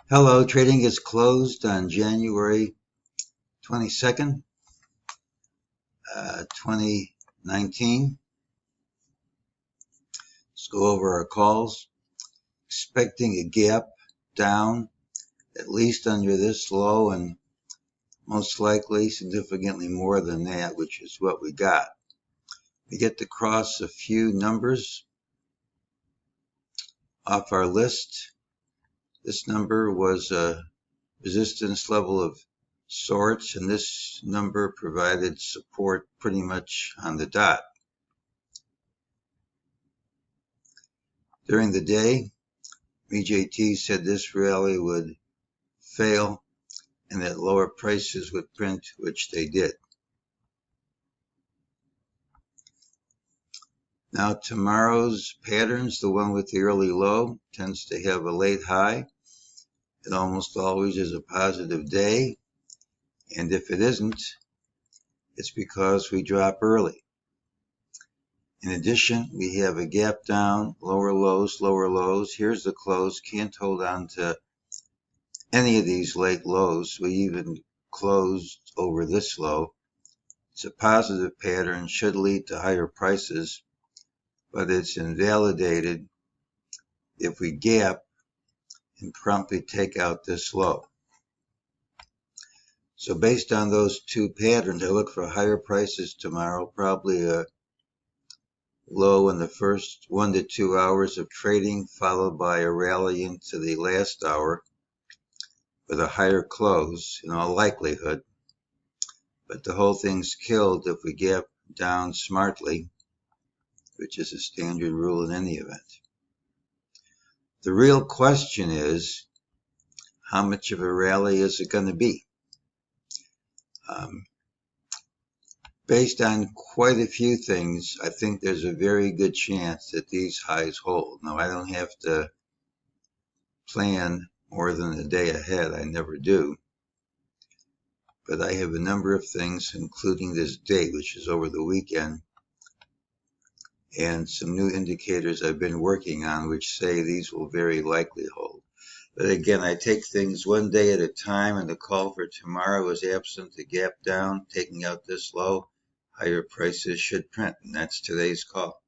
Hello, trading is closed on January 22nd, 2019. Let's go over our calls. Expecting a gap down at least under this low and most likely significantly more than that, which is what we got. We get to cross a few numbers off our list. This number was a resistance level of sorts, and this number provided support pretty much on the dot. During the day, MEJT said this rally would fail and that lower prices would print, which they did. Now tomorrow's patterns, the one with the early low, tends to have a late high. It almost always is a positive day, and if it isn't, it's because we drop early. In addition, we have a gap down, lower lows, lower lows. Here's the close. Can't hold on to any of these late lows. We even closed over this low. It's a positive pattern, should lead to higher prices, but it's invalidated if we gap and promptly take out this low. So based on those two patterns, I look for higher prices tomorrow, probably a low in the first 1 to 2 hours of trading, followed by a rally into the last hour with a higher close in all likelihood. But the whole thing's killed if we gap down smartly, which is a standard rule in any event. The real question is, how much of a rally is it going to be? Based on quite a few things, I think there's a very good chance that these highs hold. Now, I don't have to plan more than a day ahead. I never do. But I have a number of things, including this date, which is over the weekend, and some new indicators I've been working on, which say these will very likely hold. But again, I take things one day at a time, and the call for tomorrow is absent the gap down, taking out this low. Higher prices should print, and that's today's call.